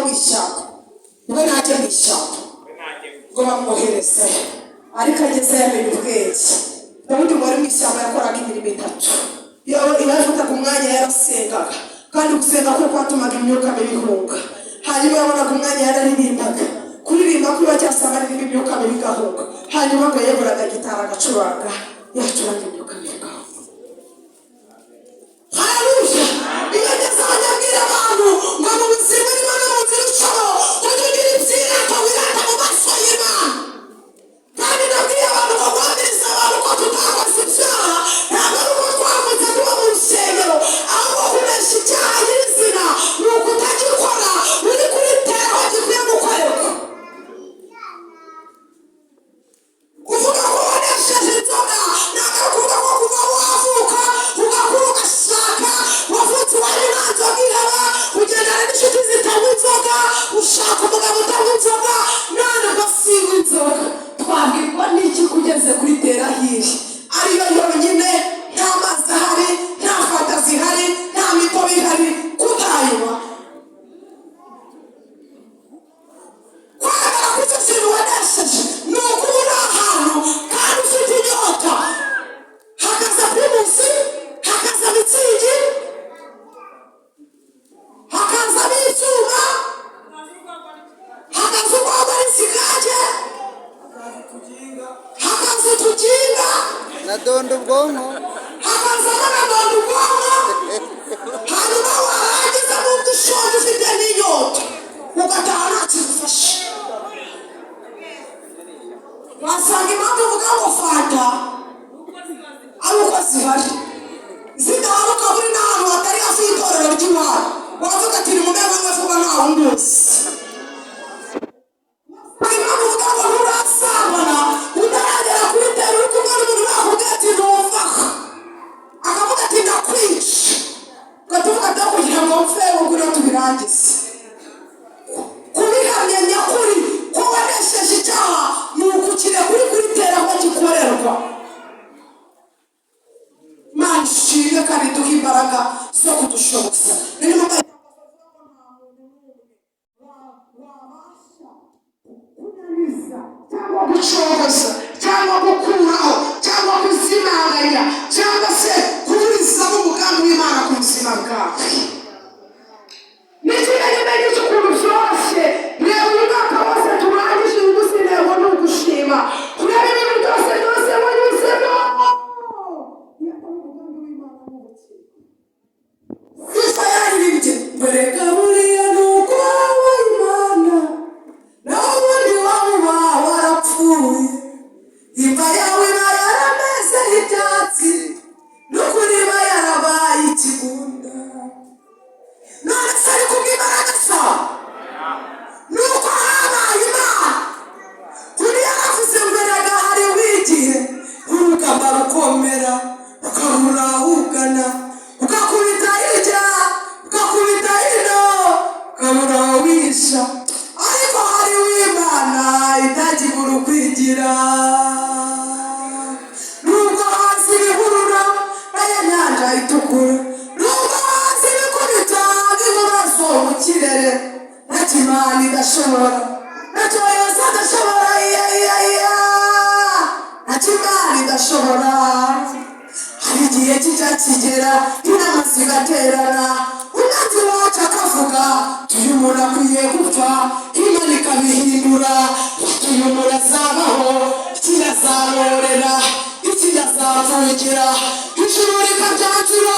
w'ishyamba ngo najye mu ishyamba ngo bamwohereze ariko ageze yamenye ubwenge. Dawidi wari mu ishyamba yakoraga imirimo itatu. Yafataga umwanya yarasengaga kandi gusenga kwe kwatumaga imyuka mibi ihunga. Hanyuma yabonaga umwanya yararirimbaga, kuririmba kwiba cyasanga aririmba imyuka mibi igahunga. Hanyuma ngo yeguraga gitara agacuranga yacuranga imyuka mibi igahunga. Haleluya! Iyo ageze aho yabwira abantu ngo mu buzima urimo no mu nzira ucamo ujye ugira ibyirato wirata mu maso y'Imana. Kandi nabwiye abantu ngo guhamiriza abantu ko tutakoze ibyaha ntabwo ari uko twavuze tuba mu rusengero, ahubwo kunesha icyaha nyirizina ni ukutagikora uri kuritera aho gikwiye gukorerwa. Kuvuga ko wanesheje inzoga ntabwo kuvuga ko kuva wavuka ugakura ugashaka wavutse wari nta nzoga ihaba ugendana n'inshuti zitanywa inzoga ushaka umugabo utanywa inzoga none ngo sinywa inzoga. Twabwirwa n'iki kugeze kuri tera hiri ariyo yonyine, nta mazi ahari, nta fanta zihari, nta mitobe ihari, kutayinywa kwagara ko icyo kintu wanesheje ni ukuba uri ahantu kandi ufite inyota. Hakaza primusi, hakaza mitsingi, hakaza n'icyuma, hakaza urwagwa n'ikigage, hakaza utuginga na dondo ubwonko, hakaza n'adondo ubwonko. Hanyuma warangiza n'ubwo ushonje ufite n'inyota ugataha nta kintu ufashe. Wasanga impamvu uvuga ngo fanta ari uko zihari, zidahari ukaba uri n'ahantu hatari hafi y'itorero ry'iwabo wavuga ati ni mu mbeho mwe vuba ntawe nduzi. Impamvu uvuga ngo nturasambana utaragera kuri tera uri kumwe n'umuntu nakubwira ati ntumvaho akavuga ati ndakwica ugatuvuga ati kugira ngo mpfe ugure tubirangize. Kubihamya nyakuri ko wanesheje icyaha ni ugukira kuri tera aho gikorerwa. Mana ishimwe kandi duhe imbaraga zo kudushoboza. Cyangwa gucogoza cyangwa gukuraho cyangwa kuzimanganya cyangwa se kuburizamo umugambi w'Imana ku buzima bwawe. N'ikimenyetso cy'ukuntu byoroshye, reba uyu mwaka wose turangije uyu munsi intego ni ugushima kureba ibintu byose wanyuzemo. Sifa yaririmbye ngo reka buriya ni uko wabaye Imana naho ubundi waba warapfuye. Imva yawe iba yarameze ibyatsi n'ukuri iba yarabaye ikigunda. None se ari kubw'imbaraga zawe nuko habaye Imana. Kuri yaravuze mbere gahari w'igihe urugamba rukomera ukabura ugana ukakubita hirya ukakubita hino ukabura wisha, ariko hari w'Imana itagibura ukwigira. Nubwo hasi ibihurura nayo nyanja itukura, nubwo hasi ibikubita nk'inkuba zo mu kirere, ntacyo Imana idashobora, ntacyo Yesu adashobora, ntacyo Imana idashobora. Hari igihe kijya kigera inama zigaterana umwanzi wacu akavuga uyu muntu akwiye gupfa, Imana ikabihindura uyu muntu azabaho, kirazamurera, ikidazapfukira, ijuru rikabyanzura